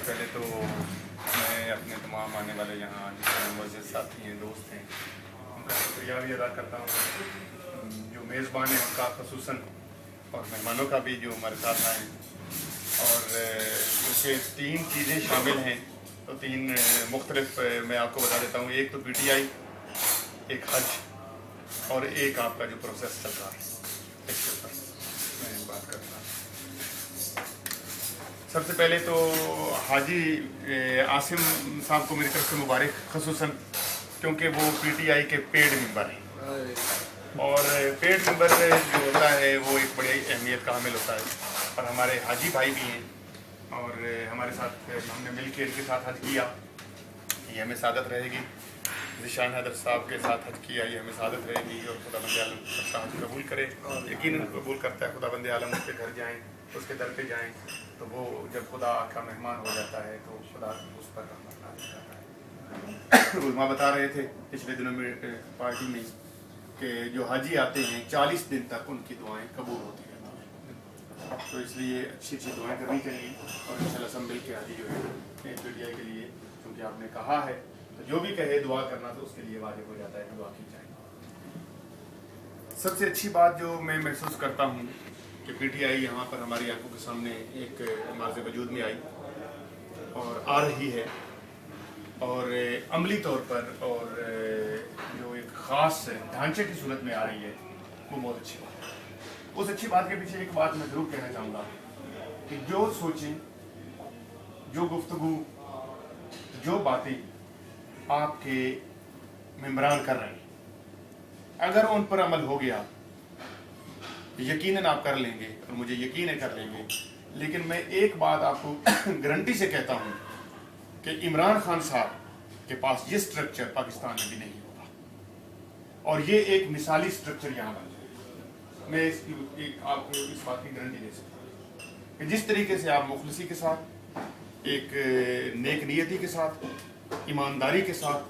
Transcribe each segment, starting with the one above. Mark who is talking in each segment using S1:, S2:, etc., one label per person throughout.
S1: पहले तो मैं अपने तमाम आने वाले यहाँ जितने मौजूद साथी हैं, दोस्त हैं, उनका शुक्रिया भी अदा करता हूँ। जो मेज़बान हैं उनका खसूसन, और मेहमानों का भी जो हमारे साथ आए हैं। और क्योंकि 3 चीज़ें शामिल हैं तो 3 मुख्तलिफ मैं आपको बता देता हूँ। एक तो PTI, एक हज, और एक आपका जो प्रोसेस चल रहा है, इसके ऊपर मैं बात करता हूँ। सबसे पहले तो हाजी आसिम साहब को मेरी तरफ से मुबारक, खसूसन क्योंकि वो PTI के पेड मेंबर हैं। और पेड मेंबर जो होता है वो एक बड़ी अहमियत का हामिल होता है। और हमारे हाजी भाई भी हैं, और हमारे साथ हमने मिल के इनके साथ हज किया, ये हमें सादत रहेगी। ज़िशान हैदर साहब के साथ हज किया, ये हमें सादत रहेगी। और खुदाबंद आलम सबका हज कबूल करे, यकीनन कबूल करता है। खुदाबंद आलम उसके घर जाएँ, उसके दर पे जाएँ, तो वो जब खुदा का मेहमान हो जाता है तो खुदा उस पर रहमत नाज़िल करता है। उलमा बता रहे थे पिछले दिनों में पार्टी में कि जो हाजी आते हैं 40 दिन तक उनकी दुआएं कबूल होती रहती हैं। तो इसलिए अच्छी अच्छी दुआएं करनी चाहिए। और इंशाल्लाह सब मिल के हाजी जो है PTI के लिए, क्योंकि आपने कहा है तो जो भी कहे दुआ करना तो उसके लिए वाजिब हो जाता है, दुआ की जाए। सबसे अच्छी बात जो मैं महसूस करता हूँ कि PTI यहाँ पर हमारी आंखों के सामने एक मार्ज़ वजूद में आई और आ रही है, और अमली तौर पर और जो एक ख़ास ढांचे की सूरत में आ रही है, वो बहुत अच्छी बात है। उस अच्छी बात के पीछे एक बात मैं ज़रूर कहना चाहूँगा कि जो सोचें, जो गुफ्तगू, जो बातें आपके मेंबरान कर रहे हैं, अगर उन पर अमल हो गया यकीनन आप कर लेंगे, और मुझे यकीन है कर लेंगे। लेकिन मैं एक बात आपको गारंटी से कहता हूँ कि इमरान खान साहब के पास ये स्ट्रक्चर पाकिस्तान में भी नहीं होगा, और ये एक मिसाली स्ट्रक्चर यहाँ बन जाए। मैं आपको इस बात की गारंटी दे सकता हूँ कि जिस तरीके से आप मुखलिसी के साथ, एक नेक नियति के साथ, ईमानदारी के साथ,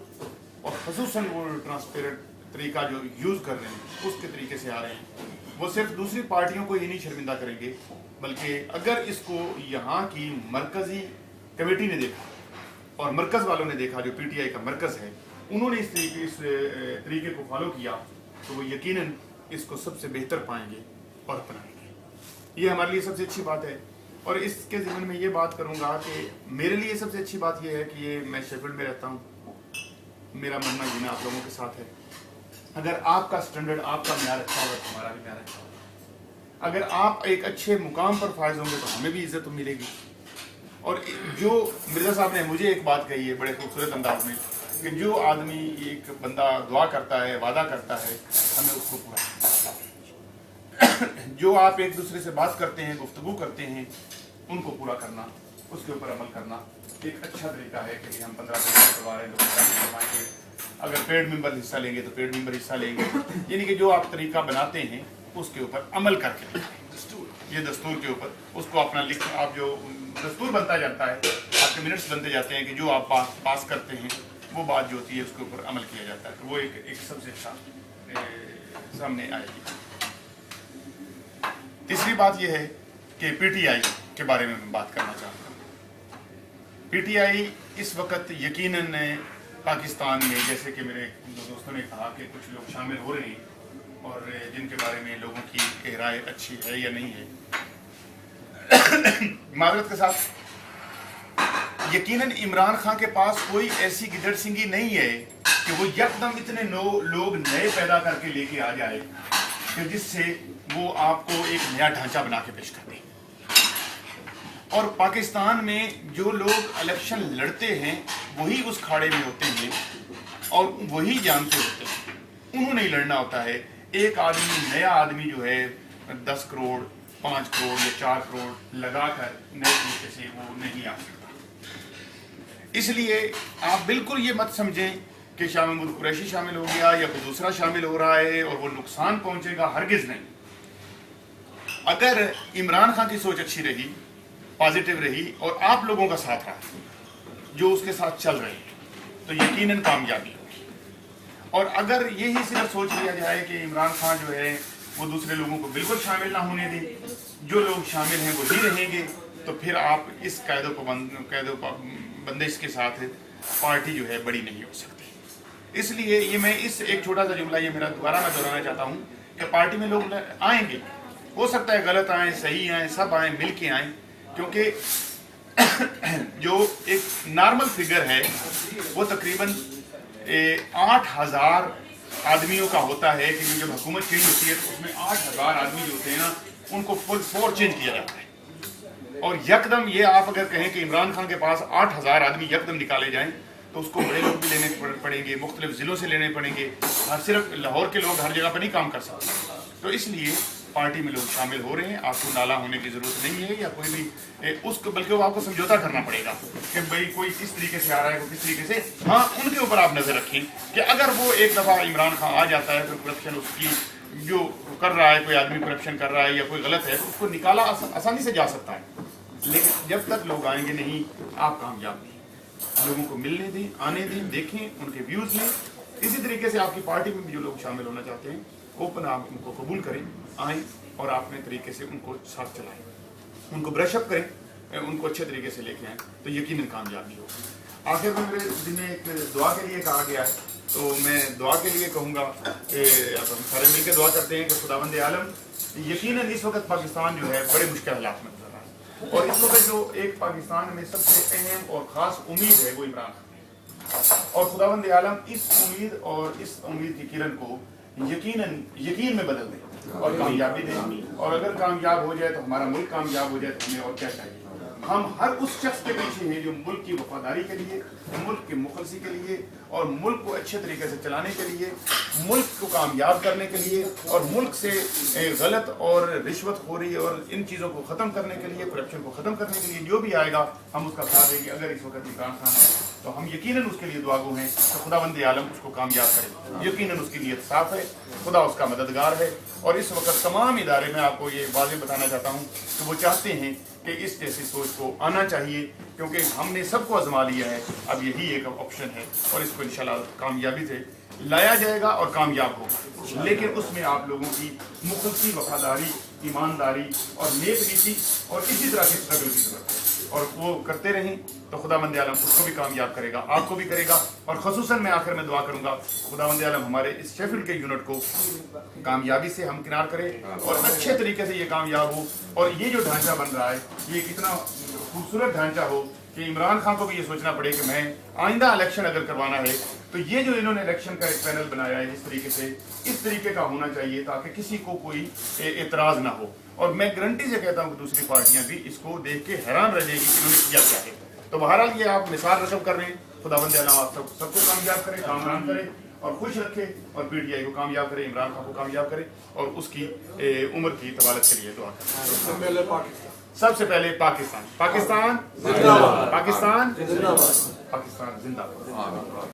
S1: और खसूसन वो ट्रांसपेरेंट तरीका जो यूज़ कर रहे हैं उसके तरीके से आ रहे हैं, वो सिर्फ दूसरी पार्टियों को ही नहीं शर्मिंदा करेंगे, बल्कि अगर इसको यहाँ की मरकज़ी कमेटी ने देखा और मरकज़ वालों ने देखा, जो PTI का मरकज़ है, उन्होंने इस तरीके को फॉलो किया, तो वो यकीनन इसको सबसे बेहतर पाएंगे और अपनाएंगे। ये हमारे लिए सबसे अच्छी बात है। और इसके ज़िम्मन में ये बात करूँगा कि मेरे लिए सबसे अच्छी बात ये है कि ये मैं शेफील्ड में रहता हूँ, मेरा मरना जीना आप लोगों के साथ है। अगर आपका स्टैंडर्ड, आपका म्यार अच्छा होगा तो हमारा भी म्यार अच्छा होगा। अगर आप एक अच्छे मुकाम पर फायज होंगे तो हमें भी इज्जत मिलेगी। और जो मिर्ज़ा साहब ने मुझे एक बात कही है बड़े खूबसूरत अंदाज में कि जो आदमी, एक बंदा दुआ करता है, वादा करता है, हमें उसको पूरा जो आप एक दूसरे से बात करते हैं, गुफ्तगू करते हैं, उनको पूरा करना, उसके ऊपर अमल करना एक अच्छा तरीका है कि हम 15 दिन करवा रहे हैं तो 15 दिन करवाएंगे। अगर पेड मेंबर हिस्सा लेंगे तो पेड मेंबर हिस्सा लेंगे। यानी कि जो आप तरीका बनाते हैं उसके ऊपर अमल करके, ये दस्तूर के ऊपर उसको अपना लिख, आप जो दस्तूर बनता जाता है, आपके मिनट्स बनते जाते हैं कि जो आप पास करते हैं वो बात जो होती है उसके ऊपर अमल किया जाता है, तो वो एक सबसे अच्छा सामने आएगी। तीसरी बात यह है कि PTI के बारे में मैं बात करना चाहता हूँ। PTI इस वक्त यकीनन पाकिस्तान में, जैसे कि मेरे दोस्तों ने कहा कि कुछ लोग शामिल हो रहे हैं और जिनके बारे में लोगों की राय अच्छी है या नहीं है, माजरत के साथ यकीनन इमरान खान के पास कोई ऐसी गिदड़ सिंगी नहीं है कि वो यकदम इतने लोग नए पैदा करके लेके आ जाए कि जिससे वो आपको एक नया ढांचा बना के पेश कर दे। और पाकिस्तान में जो लोग इलेक्शन लड़ते हैं वही उस खाड़े में होते हैं और वही जानते होते हैं, उन्होंने ही लड़ना होता है। एक आदमी, नया आदमी जो है 10 करोड़, 5 करोड़ या 4 करोड़ लगाकर नए तरीके से वो नहीं आ सकता। इसलिए आप बिल्कुल ये मत समझें कि शाह महमूद कुरैशी शामिल हो गया या कोई दूसरा शामिल हो रहा है और वो नुकसान पहुंचेगा, हरगिज़ नहीं। अगर इमरान खान की सोच अच्छी रही, पॉजिटिव रही और आप लोगों का साथ रहा, जो उसके साथ चल रहे हैं, तो यकीनन कामयाबी होगी। और अगर यही सिर्फ सोच लिया जाए कि इमरान खान जो है वो दूसरे लोगों को बिल्कुल शामिल ना होने दे, जो लोग शामिल हैं वो ही रहेंगे, تو پھر آپ اس قید و بندش کے ساتھ پارٹی جو ہے بڑی نہیں ہو سکتی۔ اس لیے یہ میں اس ایک چھوٹا سا جملہ یہ میرا دوبارہ میں دہرانا چاہتا ہوں کہ پارٹی میں لوگ آئیں گے، ہو سکتا ہے غلط آئیں، صحیح آئیں، سب آئیں، مل کے آئیں، کیونکہ جو ایک نارمل فگر ہے وہ تقریباً 8,000 آدمیوں کا ہوتا ہے کہ جب حکومت چینج ہوتی ہے تو اس میں 8,000 آدمی جو ہوتے ہیں نا ان کو فل فور چینج کیا جاتا ہے، اور یکدم یہ آپ اگر کہیں کہ عمران خان کے پاس 8,000 آدمی یکدم نکالے جائیں تو اس کو بڑے لوگ بھی لینے پڑیں گے، مختلف ضلعوں سے لینے پڑیں گے، صرف لاہور کے لوگ ہر جگہ پہ نہیں کام کر سکتے۔ تو اس لیے پارٹی میں لوگ شامل ہو رہے ہیں، آپ کو نالا ہونے کی ضرورت نہیں ہے یا کوئی بھی اس کو، بلکہ وہ آپ کو سمجھوتا کرنا پڑے گا کہ بھئی کوئی کس طریقے سے آ رہا ہے، کوئی کس طریقے سے۔ ہاں ان کے اوپر آپ نظر رکھیں کہ اگر وہ ایک دفعہ عمران خان آ جاتا ہے پھر کرپشن اس کی جو کر رہا ہے، کوئی آدمی کرپشن کر رہا ہے یا کوئی غلط ہے تو اس کو نکالا آسانی سے جا سکتا ہے، لیکن جب تک لوگ آئیں گے نہیں آپ کامیاب نہیں۔ لوگوں کو ملنے دیں، آنے دیں، دیکھیں، ان کے ویوز لیں۔ اسی طریقے سے آپ کی پارٹی میں بھی جو لوگ شامل ہونا چاہتے ہیں اوپن آپ ان کو قبول کریں، آئیں اور آپ اپنے طریقے سے ان کو ساتھ چلائیں، ان کو برش اپ کریں، ان کو اچھے طریقے سے لے کے آئیں تو یقیناً کامیابی ہوگی۔ آخر میں میرے دن میں ایک دعا کے لیے کہا گیا ہے تو میں دعا کے لیے کہوں گا کہ اب ہم سارے مل کے دعا کرتے ہیں کہ خداوند عالم یقیناً اس وقت پاکستان جو ہے بڑے مشکل حالات میں گزر رہا ہے، اور اس وقت جو ایک پاکستان میں سب سے اہم اور خاص امید ہے وہ عمران خان ہے، اور خداوند عالم اس امید اور اس امید کی کرن کو یقین میں بدل دیں اور کامیابی دیں، اور اگر کامیاب ہو جائے تو ہمارا ملک کامیاب ہو جائے تو ہمیں اور کیا چاہیے۔ ہم ہر اس شخص کے پیچھے ہیں جو ملک کی وفاداری کے لیے، ملک کے مخلصی کے لیے، اور ملک کو اچھے طریقے سے چلانے کے لیے، ملک کو کامیاب کرنے کے لیے، اور ملک سے غلط اور رشوت خوری اور ان چیزوں کو ختم کرنے کے لیے، کرپشن کو ختم کرنے کے لیے جو بھی آئے گا ہم اس کا ساتھ دیں گے۔ اگر اس وقت عمران خان ہے تو ہم یقیناً اس کے لیے دعا گو ہیں تو خداوند عالم اس کو کامیاب کرے، یقیناً اس کی نیت صاف ہے، خدا اس کا مددگار ہے۔ اور اس وقت تمام ادارے میں آپ کو یہ واضح بتانا چاہتا ہوں کہ وہ چاہتے ہیں کہ اس جیسی سوچ کو آنا چاہیے، کیونکہ ہم نے سب کو آزما لیا ہے، اب یہی ایک آپشن ہے اور اس کو انشاءاللہ کامیابی سے لایا جائے گا اور کامیاب ہوگا، لیکن اس میں آپ لوگوں کی مخلصی، وفاداری، ایمانداری اور نیک نیتی اور اسی طرح کی اسٹرگل کی ضرورت ہے، اور وہ کرتے رہیں تو خداوند عالم اس کو بھی کامیاب کرے گا، آپ کو بھی کرے گا۔ اور خصوصاً میں آخر میں دعا کروں گا خداوند عالم ہمارے اس شیفیلڈ کے یونٹ کو کامیابی سے ہمکنار کرے اور اچھے طریقے سے یہ کامیاب ہو، اور یہ جو ڈھانچہ بن رہا ہے یہ کتنا خوبصورت ڈھانچہ ہو کہ عمران خان کو بھی یہ سوچنا پڑے کہ میں آئندہ الیکشن اگر کروانا ہے تو یہ جو انہوں نے الیکشن کا ایک پینل بنایا ہے اس طریقے سے، اس طریقے کا ہونا چاہیے تاکہ کسی کو کوئی اعتراض نہ ہو، اور میں گارنٹی سے کہتا ہوں کہ دوسری پارٹیاں بھی اس کو دیکھ کے حیران رہ جائے گی کہ انہوں نے کیا کیا ہے۔ تو بہرحال یہ آپ مثال رقم کر رہے ہیں، خداوند عالم آپ سب کو کامیاب کرے، کامران کرے اور خوش رکھے، اور پی ٹی آئی کو کامیاب کرے، عمران خان کو کامیاب کرے، اور اس کی عمر کی طوالت کے لیے دعا کرے۔ سب سے پہلے پاکستان زندہ باد، پاکستان زندہ باد۔